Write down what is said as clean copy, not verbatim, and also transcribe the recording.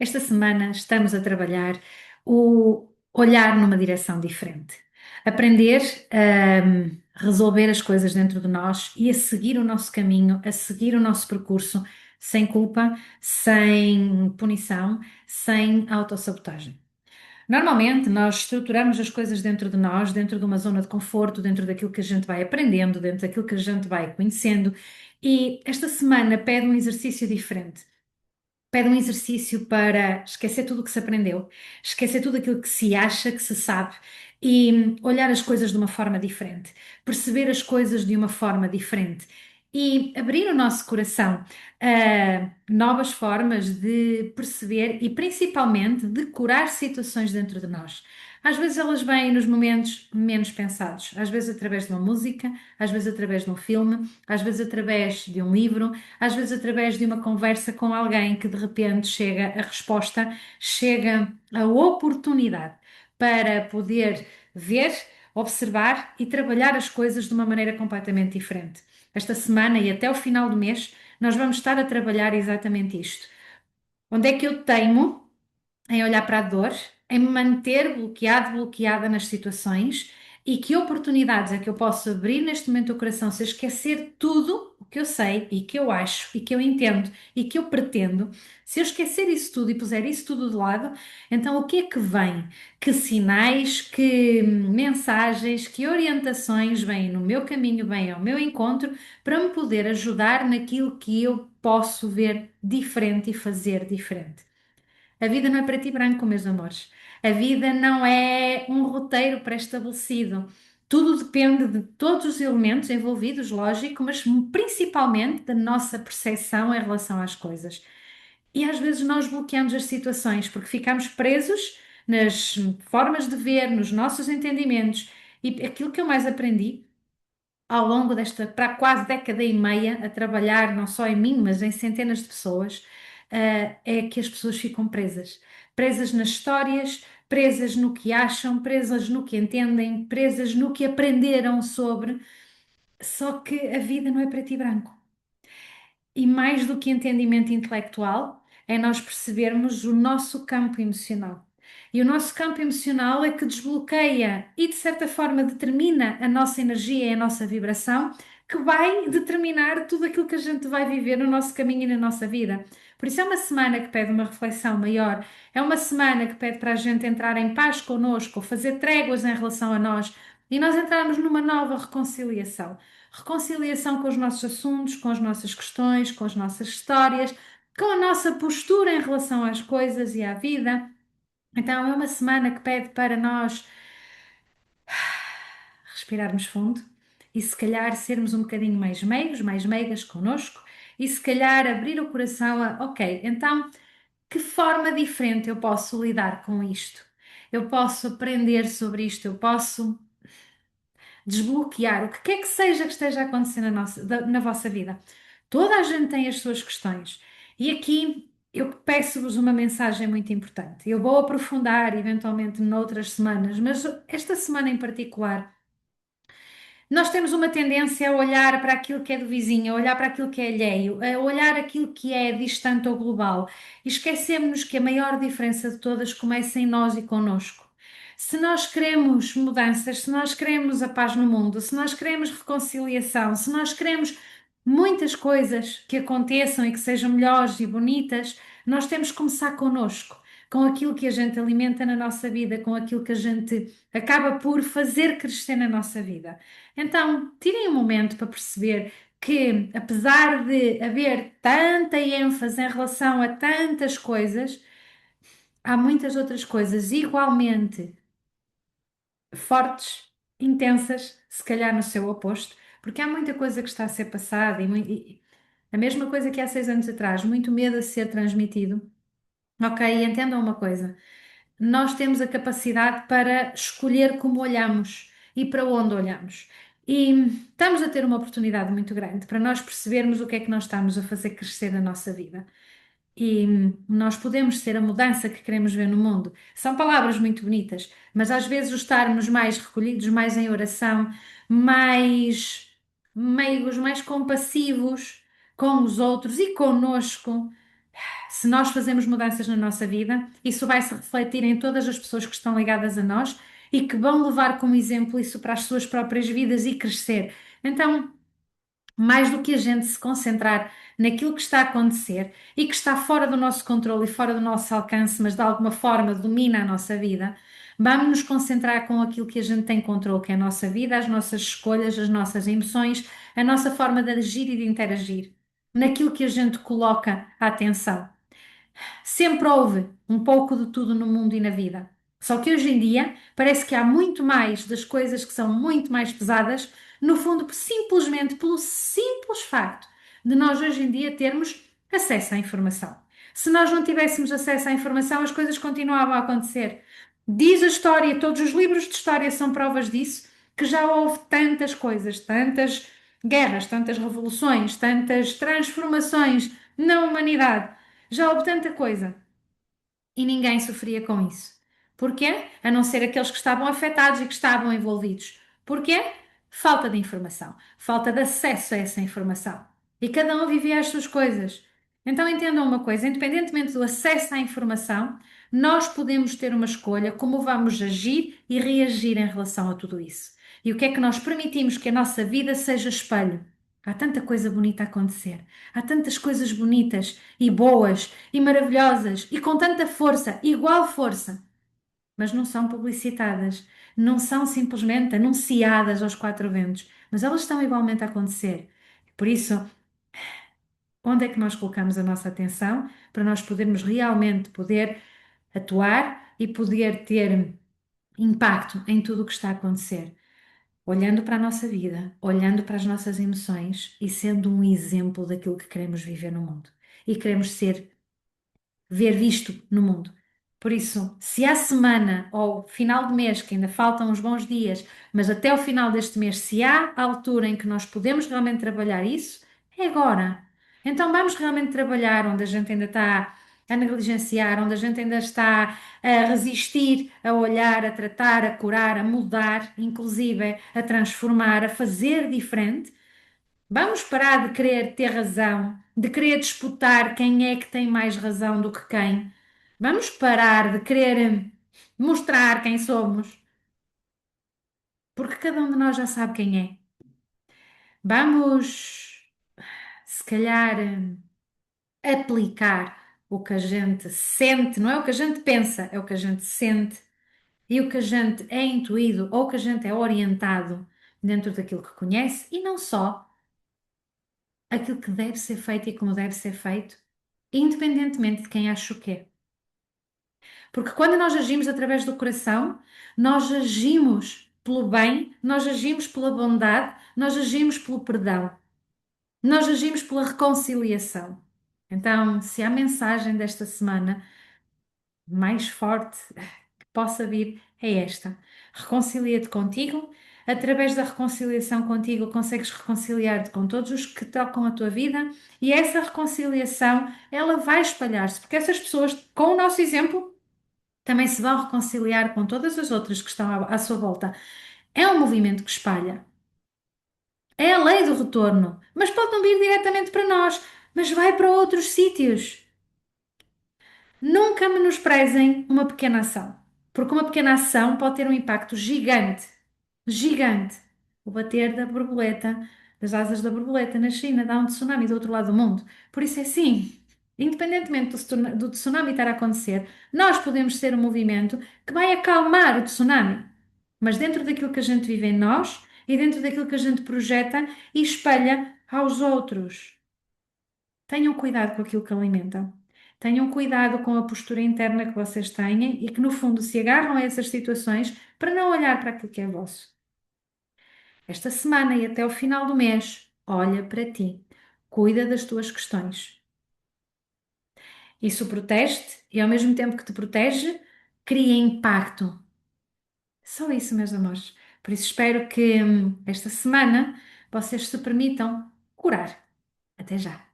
Esta semana estamos a trabalhar o olhar numa direção diferente. Aprender a resolver as coisas dentro de nós e a seguir o nosso caminho, a seguir o nosso percurso, sem culpa, sem punição, sem autossabotagem. Normalmente, nós estruturamos as coisas dentro de nós, dentro de uma zona de conforto, dentro daquilo que a gente vai aprendendo, dentro daquilo que a gente vai conhecendo, e esta semana pede um exercício diferente. Pede um exercício para esquecer tudo o que se aprendeu, esquecer tudo aquilo que se acha, que se sabe e olhar as coisas de uma forma diferente, perceber as coisas de uma forma diferente e abrir o nosso coração a novas formas de perceber e principalmente de curar situações dentro de nós. Às vezes elas vêm nos momentos menos pensados, às vezes através de uma música, às vezes através de um filme, às vezes através de um livro, às vezes através de uma conversa com alguém que de repente chega a resposta, chega a oportunidade para poder ver, observar e trabalhar as coisas de uma maneira completamente diferente. Esta semana e até o final do mês, nós vamos estar a trabalhar exatamente isto. Onde é que eu teimo em olhar para a dor, em me manter bloqueado, bloqueada nas situações e que oportunidades é que eu posso abrir neste momento o coração se eu esquecer tudo o que eu sei e que eu acho e que eu entendo e que eu pretendo, se eu esquecer isso tudo e puser isso tudo de lado, então o que é que vem? Que sinais, que mensagens, que orientações vêm no meu caminho, vêm ao meu encontro para me poder ajudar naquilo que eu posso ver diferente e fazer diferente? A vida não é preto e branco, meus amores. A vida não é um roteiro pré-estabelecido. Tudo depende de todos os elementos envolvidos, lógico, mas principalmente da nossa percepção em relação às coisas. E às vezes nós bloqueamos as situações porque ficamos presos nas formas de ver, nos nossos entendimentos. E aquilo que eu mais aprendi ao longo desta para quase década e meia a trabalhar não só em mim, mas em centenas de pessoas, é que as pessoas ficam presas. Presas nas histórias, presas no que acham, presas no que entendem, presas no que aprenderam sobre. Só que a vida não é preto e branco. E mais do que entendimento intelectual, é nós percebermos o nosso campo emocional. E o nosso campo emocional é que desbloqueia e, de certa forma, determina a nossa energia e a nossa vibração, que vai determinar tudo aquilo que a gente vai viver no nosso caminho e na nossa vida. Por isso, é uma semana que pede uma reflexão maior, é uma semana que pede para a gente entrar em paz connosco, fazer tréguas em relação a nós e nós entrarmos numa nova reconciliação. Reconciliação com os nossos assuntos, com as nossas questões, com as nossas histórias, com a nossa postura em relação às coisas e à vida. Então, é uma semana que pede para nós respirarmos fundo e, se calhar, sermos um bocadinho mais meigos, mais meigas connosco e, se calhar, abrir o coração a, ok, então, que forma diferente eu posso lidar com isto? Eu posso aprender sobre isto, eu posso desbloquear o que quer que seja que esteja acontecendo na vossa vida. Toda a gente tem as suas questões. E aqui eu peço-vos uma mensagem muito importante. Eu vou aprofundar eventualmente noutras semanas, mas esta semana em particular, nós temos uma tendência a olhar para aquilo que é do vizinho, a olhar para aquilo que é alheio, a olhar aquilo que é distante ou global. E esquecemos que a maior diferença de todas começa em nós e connosco. Se nós queremos mudanças, se nós queremos a paz no mundo, se nós queremos reconciliação, se nós queremos muitas coisas que aconteçam e que sejam melhores e bonitas, nós temos que começar connosco, com aquilo que a gente alimenta na nossa vida, com aquilo que a gente acaba por fazer crescer na nossa vida. Então, tirem um momento para perceber que, apesar de haver tanta ênfase em relação a tantas coisas, há muitas outras coisas igualmente fortes, intensas, se calhar no seu oposto, porque há muita coisa que está a ser passada e a mesma coisa que há 6 anos atrás, muito medo a ser transmitido. Ok, entendam uma coisa. Nós temos a capacidade para escolher como olhamos e para onde olhamos. E estamos a ter uma oportunidade muito grande para nós percebermos o que é que nós estamos a fazer crescer na nossa vida. E nós podemos ser a mudança que queremos ver no mundo. São palavras muito bonitas, mas às vezes o estarmos mais recolhidos, mais em oração, mais meigos, mais compassivos com os outros e conosco, Se nós fazemos mudanças na nossa vida, isso vai se refletir em todas as pessoas que estão ligadas a nós e que vão levar como exemplo isso para as suas próprias vidas e crescer. Então, mais do que a gente se concentrar naquilo que está a acontecer e que está fora do nosso controle e fora do nosso alcance, mas de alguma forma domina a nossa vida, vamos nos concentrar com aquilo que a gente tem controle, que é a nossa vida, as nossas escolhas, as nossas emoções, a nossa forma de agir e de interagir, naquilo que a gente coloca a atenção. Sempre houve um pouco de tudo no mundo e na vida. Só que hoje em dia parece que há muito mais das coisas que são muito mais pesadas, no fundo, simplesmente pelo simples facto de nós hoje em dia termos acesso à informação. Se nós não tivéssemos acesso à informação, as coisas continuavam a acontecer. Diz a história, todos os livros de história são provas disso, que já houve tantas coisas, tantas guerras, tantas revoluções, tantas transformações na humanidade. Já houve tanta coisa e ninguém sofria com isso. Porquê? A não ser aqueles que estavam afetados e que estavam envolvidos. Porquê? Falta de informação, falta de acesso a essa informação. E cada um vivia as suas coisas. Então entendam uma coisa: independentemente do acesso à informação, nós podemos ter uma escolha como vamos agir e reagir em relação a tudo isso. E o que é que nós permitimos que a nossa vida seja espelho? Há tanta coisa bonita a acontecer, há tantas coisas bonitas e boas e maravilhosas e com tanta força, igual força, mas não são publicitadas, não são simplesmente anunciadas aos quatro ventos, mas elas estão igualmente a acontecer. Por isso, onde é que nós colocamos a nossa atenção para nós podermos realmente poder atuar e poder ter impacto em tudo o que está a acontecer? Olhando para a nossa vida, olhando para as nossas emoções e sendo um exemplo daquilo que queremos viver no mundo. E queremos ser ver visto no mundo. Por isso, se há semana ou final de mês, que ainda faltam uns bons dias, mas até o final deste mês, se há altura em que nós podemos realmente trabalhar isso, é agora. Então vamos realmente trabalhar onde a gente ainda está a negligenciar, onde a gente ainda está a resistir, a olhar, a tratar, a curar, a mudar, inclusive a transformar, a fazer diferente. Vamos parar de querer ter razão, de querer disputar quem é que tem mais razão do que quem. Vamos parar de querer mostrar quem somos, porque cada um de nós já sabe quem é. Vamos, se calhar, aplicar o que a gente sente, não é o que a gente pensa, é o que a gente sente e o que a gente é intuído ou o que a gente é orientado dentro daquilo que conhece e não só aquilo que deve ser feito e como deve ser feito, independentemente de quem acha o quê. Porque quando nós agimos através do coração, nós agimos pelo bem, nós agimos pela bondade, nós agimos pelo perdão, nós agimos pela reconciliação. Então, se a mensagem desta semana mais forte que possa vir é esta: reconcilia-te contigo. Através da reconciliação contigo, consegues reconciliar-te com todos os que tocam a tua vida e essa reconciliação, ela vai espalhar-se, porque essas pessoas, com o nosso exemplo, também se vão reconciliar com todas as outras que estão à sua volta. É um movimento que espalha. É a lei do retorno, mas pode não vir diretamente para nós, mas vai para outros sítios. Nunca menosprezem uma pequena ação, porque uma pequena ação pode ter um impacto gigante, gigante. O bater da borboleta, das asas da borboleta na China, dá um tsunami do outro lado do mundo. Por isso é assim, independentemente do tsunami estar a acontecer, nós podemos ser um movimento que vai acalmar o tsunami, mas dentro daquilo que a gente vive em nós e dentro daquilo que a gente projeta e espalha aos outros. Tenham cuidado com aquilo que alimentam. Tenham cuidado com a postura interna que vocês têm e que, no fundo, se agarram a essas situações para não olhar para aquilo que é vosso. Esta semana e até o final do mês, olha para ti. Cuida das tuas questões. Isso protege-te e, ao mesmo tempo que te protege, cria impacto. Só isso, meus amores. Por isso, espero que esta semana vocês se permitam curar. Até já.